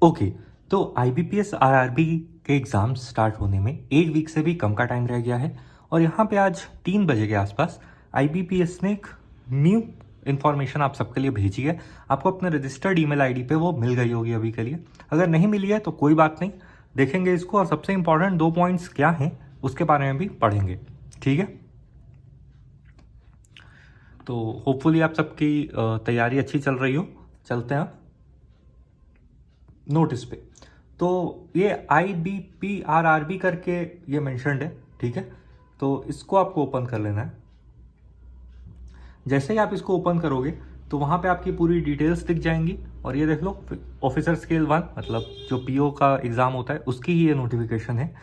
Okay, तो IBPS RRB के exams start होने में 8 वीक से भी कम का टाइम रह गया है। और यहाँ पे आज 3 बजे के आसपास आईबीपीएस ने एक न्यू इन्फॉर्मेशन आप सबके लिए भेजी है। आपको अपने रजिस्टर्ड ईमेल आईडी पे वो मिल गई होगी अभी के लिए। अगर नहीं मिली है तो कोई बात नहीं, देखेंगे इसको और सबसे इंपॉर्टेंट 2 पॉइंट्स क्या हैं उसके बारे में भी पढ़ेंगे, ठीक है। तो होपफुली आप सबकी तैयारी अच्छी चल रही हो। चलते हैं नोटिस पे। तो ये IBPRRB करके ये मेंशन्ड है, ठीक है। तो इसको आपको ओपन कर लेना है। जैसे ही आप इसको ओपन करोगे तो वहाँ पे आपकी पूरी डिटेल्स दिख जाएंगी और ये देख लो, ऑफिसर स्केल 1 मतलब जो पीओ का एग्ज़ाम होता है उसकी ही ये नोटिफिकेशन है।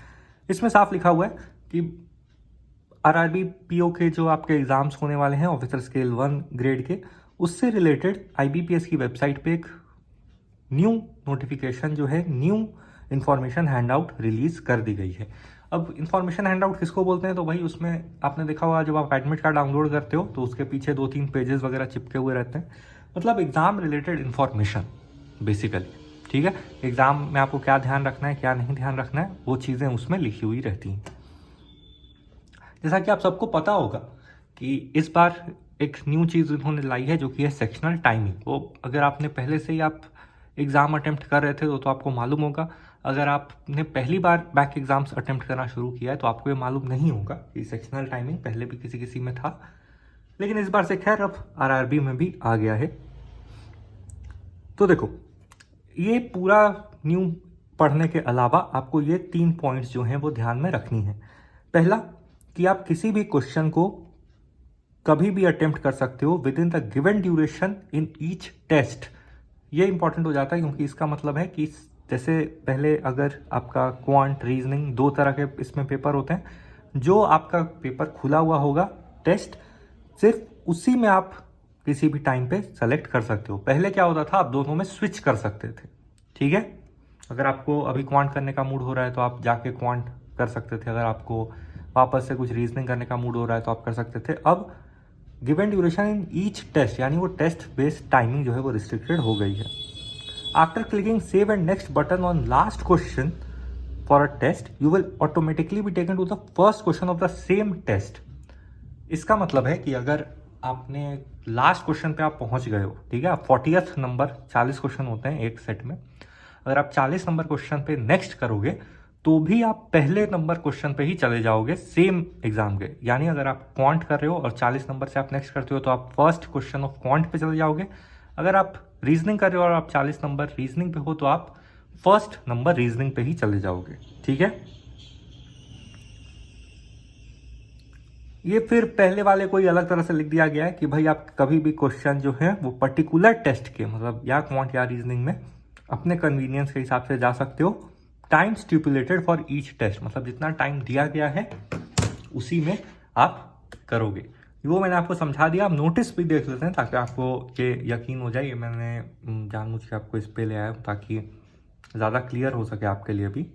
इसमें साफ लिखा हुआ है कि आरआरबी पीओ के जो आपके एग्ज़ाम्स होने वाले हैं ऑफिसर स्केल 1 ग्रेड के, उससे रिलेटेड आईबीपीएस की वेबसाइट पे एक न्यू नोटिफिकेशन जो है, new information hand out release कर दी गई है। अब इन्फॉर्मेशन हैंड आउट किसको बोलते हैं, तो भाई उसमें आपने देखा होगा जब आप एडमिट कार्ड डाउनलोड करते हो तो उसके पीछे 2-3 पेजेस वगैरह चिपके हुए रहते हैं, मतलब एग्जाम रिलेटेड इन्फॉर्मेशन बेसिकली, ठीक है। एग्जाम में आपको क्या ध्यान रखना है क्या नहीं ध्यान रखना है वो चीज़ें उसमें लिखी हुई रहती हैं। जैसा कि आप सबको पता होगा कि इस बार एक न्यू चीज़ उन्होंने लाई है जो कि है सेक्शनल टाइमिंग। वो अगर आपने पहले से ही आप एग्ज़ाम अटेम्प्ट कर रहे थे तो आपको मालूम होगा। अगर आपने पहली बार बैक एग्ज़ाम्स अटेम्प्ट करना शुरू किया है तो आपको ये मालूम नहीं होगा कि सेक्शनल टाइमिंग पहले भी किसी किसी में था, लेकिन इस बार से खैर अब आरआरबी में भी आ गया है। तो देखो, ये पूरा न्यू पढ़ने के अलावा आपको ये 3 पॉइंट्स जो हैं वो ध्यान में रखनी है। पहला कि आप किसी भी क्वेश्चन को कभी भी अटेम्प्ट कर सकते हो within the given duration in each test. ये इंपॉर्टेंट हो जाता है क्योंकि इसका मतलब है कि जैसे पहले अगर आपका क्वांट रीजनिंग 2 तरह के इसमें पेपर होते हैं, जो आपका पेपर खुला हुआ होगा टेस्ट सिर्फ उसी में आप किसी भी टाइम पे सेलेक्ट कर सकते हो। पहले क्या होता था, आप दोनों में स्विच कर सकते थे, ठीक है। अगर आपको अभी क्वांट करने का मूड हो रहा है तो आप जाके क्वांट कर सकते थे, अगर आपको वापस से कुछ रीजनिंग करने का मूड हो रहा है तो आप कर सकते थे। अब given duration in each test यानी वो टेस्ट बेस्ड टाइमिंग जो है वो रिस्ट्रिक्टेड हो गई है। After clicking save and next button on last question for a test you will automatically be taken to the first question of the same test. इसका मतलब है कि अगर आपने लास्ट क्वेश्चन पे आप पहुंच गए हो, ठीक है, आप 40th नंबर, 40 क्वेश्चन होते हैं एक सेट में, अगर आप 40 नंबर क्वेश्चन पे नेक्स्ट करोगे तो भी आप पहले नंबर क्वेश्चन पे ही चले जाओगे सेम एग्जाम के। यानी अगर आप क्वांट कर रहे हो और 40 नंबर से आप नेक्स्ट करते हो तो आप फर्स्ट क्वेश्चन ऑफ क्वांट पे चले जाओगे। अगर आप रीजनिंग कर रहे हो और आप 40 नंबर रीजनिंग पे हो तो आप फर्स्ट नंबर रीजनिंग पे ही चले जाओगे, ठीक है। ये फिर पहले वाले को ही अलग तरह से लिख दिया गया है कि भाई आप कभी भी क्वेश्चन जो है वो पर्टिकुलर टेस्ट के, मतलब या क्वांट या रीजनिंग में, अपने कन्वीनियंस के हिसाब से जा सकते हो। Time stipulated for each test, मतलब जितना टाइम दिया गया है उसी में आप करोगे। वो मैंने आपको समझा दिया। आप नोटिस भी देख लेते हैं ताकि आपको ये यकीन हो जाए। ये मैंने जानबूझ के आपको इस पे ले आया हूँ ताकि ज़्यादा क्लियर हो सके आपके लिए भी,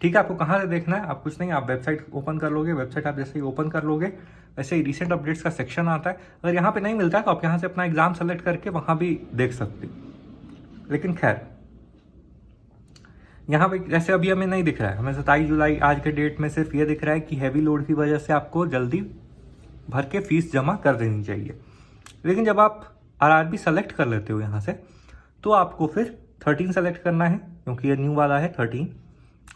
ठीक है। आपको कहाँ से देखना है, आप कुछ नहीं, आप वेबसाइट ओपन कर लोगे। वेबसाइट आप जैसे ही ओपन कर लोगे वैसे ही रिसेंट अपडेट्स का सेक्शन आता है। अगर यहाँ पे नहीं मिलता है तो आप यहाँ से अपना एग्जाम सेलेक्ट करके वहाँ भी देख सकते हो। लेकिन खैर यहाँ पे जैसे अभी हमें नहीं दिख रहा है, हमें 27 जुलाई आज के डेट में सिर्फ ये दिख रहा है कि हैवी लोड की वजह से आपको जल्दी भर के फीस जमा कर देनी चाहिए। लेकिन जब आप आरआरबी सेलेक्ट कर लेते हो यहाँ से तो आपको फिर 13 सेलेक्ट करना है क्योंकि ये न्यू वाला है 13,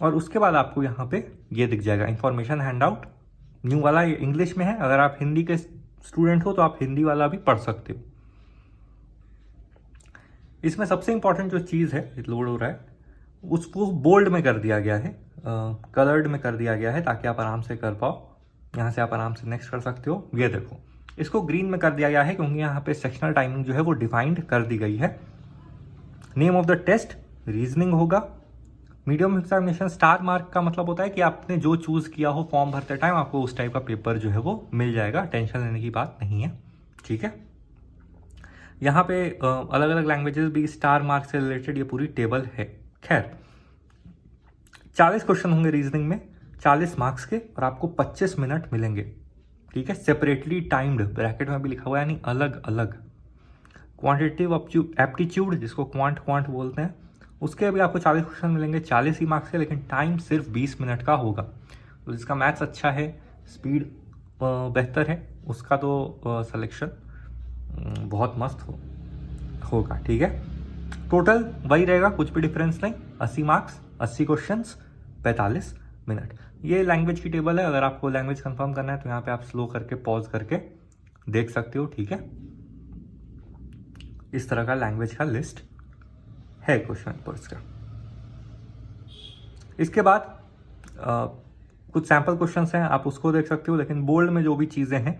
और उसके बाद आपको यहाँ पे ये दिख जाएगा इन्फॉर्मेशन हैंड आउट। न्यू वाला ये इंग्लिश में है, अगर आप हिंदी के स्टूडेंट हो तो आप हिंदी वाला भी पढ़ सकते हो। इसमें सबसे इंपॉर्टेंट जो चीज़ है लोड हो रहा है उसको बोल्ड में कर दिया गया है, कलर्ड में कर दिया गया है ताकि आप आराम से कर पाओ। यहाँ से आप आराम से नेक्स्ट कर सकते हो। ये देखो, इसको ग्रीन में कर दिया गया है क्योंकि यहाँ पे सेक्शनल टाइमिंग जो है वो डिफाइंड कर दी गई है। Name of the test reasoning होगा। मीडियम एग्जामिनेशन स्टार मार्क का मतलब होता है कि आपने जो चूज किया हो फॉर्म भरते टाइम आपको उस टाइप का पेपर जो है वो मिल जाएगा, टेंशन लेने की बात नहीं है, ठीक है। यहाँ पे अलग अलग लैंग्वेजेस भी स्टार मार्क से रिलेटेड ये पूरी टेबल है। खैर 40 क्वेश्चन होंगे रीजनिंग में, 40 मार्क्स के, और आपको 25 मिनट मिलेंगे, ठीक है। सेपरेटली टाइम्ड, ब्रैकेट में भी लिखा हुआ है, यानी अलग अलग। क्वांटिटेटिव एप्टीट्यूड जिसको क्वांट बोलते हैं उसके अभी आपको 40 क्वेश्चन मिलेंगे, 40 ही मार्क्स के, लेकिन टाइम सिर्फ 20 मिनट का होगा। तो जिसका मैथ्स अच्छा है, स्पीड बेहतर है, उसका तो सिलेक्शन बहुत मस्त होगा। ठीक है, टोटल वही रहेगा, कुछ भी डिफरेंस नहीं। 80 मार्क्स, 80 क्वेश्चंस, 45 मिनट। ये लैंग्वेज की टेबल है, अगर आपको लैंग्वेज कंफर्म करना है तो यहाँ पे आप स्लो करके पॉज करके देख सकते हो। ठीक है, इस तरह का लैंग्वेज का लिस्ट है क्वेश्चन पेपर्स का। इसके बाद कुछ सैंपल क्वेश्चंस हैं, आप उसको देख सकते हो, लेकिन बोल्ड में जो भी चीजें हैं,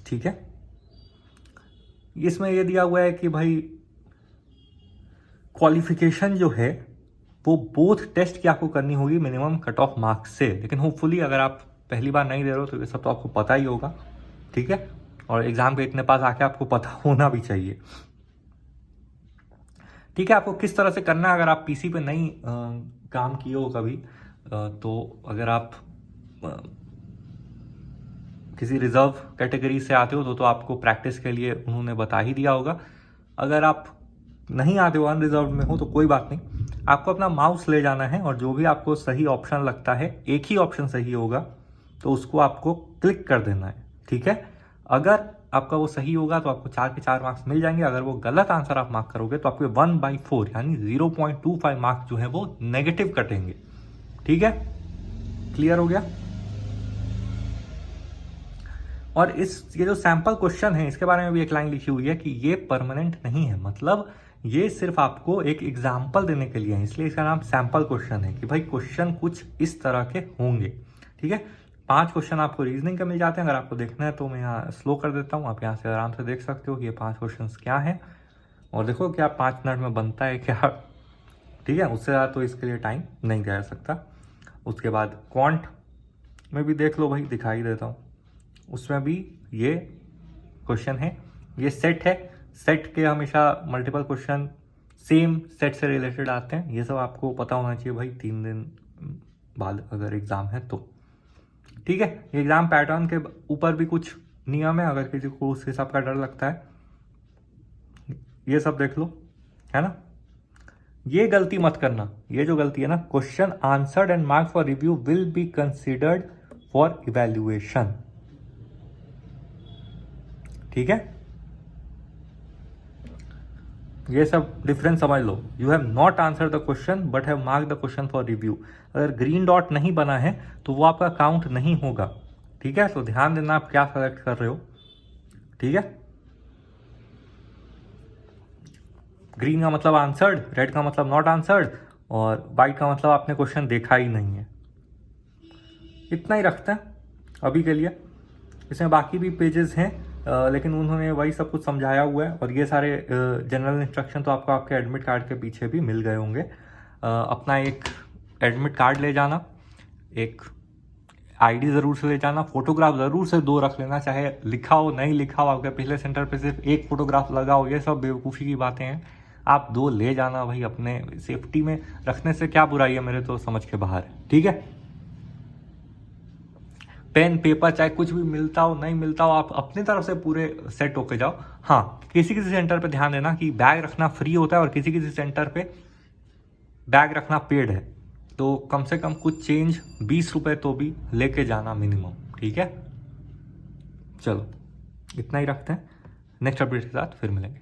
ठीक है, इसमें ये दिया हुआ है कि भाई क्वालिफिकेशन जो है वो बोथ टेस्ट की आपको करनी होगी मिनिमम कट ऑफ मार्क्स से। लेकिन होपफुली अगर आप पहली बार नहीं दे रहे हो तो ये सब तो आपको पता ही होगा। ठीक है, और एग्जाम के इतने पास आके आपको पता होना भी चाहिए। ठीक है, आपको किस तरह से करना है, अगर आप पीसी पे नहीं काम किए हो कभी, तो अगर आप किसी रिजर्व कैटेगरी से आते हो तो आपको प्रैक्टिस के लिए उन्होंने बता ही दिया होगा। अगर आप नहीं आते हो, अनरिजर्व में हो, तो कोई बात नहीं, आपको अपना माउस ले जाना है और जो भी आपको सही ऑप्शन लगता है, एक ही ऑप्शन सही होगा तो उसको आपको क्लिक कर देना है। ठीक है, अगर आपका वो सही होगा तो आपको 4 के 4 मार्क्स मिल जाएंगे। अगर वो गलत आंसर आप मार्क करोगे तो आपके 1/4 यानी 0.25 मार्क्स जो है वो नेगेटिव कटेंगे। ठीक है, क्लियर हो गया। और ये जो सैंपल क्वेश्चन है इसके बारे में भी एक लाइन लिखी हुई है कि ये परमानेंट नहीं है, मतलब ये सिर्फ आपको एक एग्जाम्पल देने के लिए है, इसलिए इसका नाम सैंपल क्वेश्चन है कि भाई क्वेश्चन कुछ इस तरह के होंगे। ठीक है, 5 क्वेश्चन आपको रीजनिंग के मिल जाते हैं। अगर आपको देखना है तो मैं यहाँ स्लो कर देता हूँ, आप यहाँ से आराम से देख सकते हो कि ये 5 क्वेश्चन क्या है, और देखो क्या 5 मिनट में बनता है क्या। ठीक है, उससे ज़्यादा तो इसके लिए टाइम नहीं दिया जा सकता। उसके बाद क्वांट में भी देख लो भाई, दिखाई देता हूँ, उसमें भी ये क्वेश्चन है। ये सेट है, सेट के हमेशा मल्टीपल क्वेश्चन सेम सेट से रिलेटेड आते हैं। ये सब आपको पता होना चाहिए भाई 3 दिन बाद अगर एग्ज़ाम है तो। ठीक है, एग्ज़ाम पैटर्न के ऊपर भी कुछ नियम है, अगर किसी को उस हिसाब का डर लगता है, ये सब देख लो, है ना। ये गलती मत करना, ये जो गलती है ना, question answered and marks for review will be considered for evaluation. ठीक है, ये सब डिफरेंस समझ लो। You have not answer the question but have mark the question for review. अगर ग्रीन डॉट नहीं बना है तो वो आपका काउंट नहीं होगा। ठीक है, तो ध्यान देना आप क्या सेलेक्ट कर रहे हो। ठीक है, ग्रीन का मतलब आंसर्ड, रेड का मतलब नॉट आंसर्ड, और वाइट का मतलब आपने क्वेश्चन देखा ही नहीं है। इतना ही रखते हैं अभी के लिए। इसमें बाकी भी पेजेस हैं, लेकिन उन्होंने वही सब कुछ समझाया हुआ है, और ये सारे जनरल इंस्ट्रक्शन तो आपको आपके एडमिट कार्ड के पीछे भी मिल गए होंगे। अपना एक एडमिट कार्ड ले जाना, एक आईडी ज़रूर से ले जाना, फोटोग्राफ ज़रूर से 2 रख लेना, चाहे लिखा हो नहीं लिखा हो, आपके पिछले सेंटर पे सिर्फ 1 फोटोग्राफ लगा हो, ये सब बेवकूफ़ी की बातें हैं। आप 2 ले जाना भाई, अपने सेफ्टी में रखने से क्या बुराई है, मेरे तो समझ के बाहर है। ठीक है, पेन पेपर चाहे कुछ भी मिलता हो नहीं मिलता हो, आप अपनी तरफ से पूरे सेट होके जाओ। हाँ, किसी किसी सेंटर पे ध्यान देना कि बैग रखना फ्री होता है, और किसी किसी सेंटर पे बैग रखना पेड है, तो कम से कम कुछ चेंज 20 रुपए तो भी लेके जाना मिनिमम। ठीक है, चलो इतना ही रखते हैं, नेक्स्ट अपडेट के साथ फिर मिलेंगे।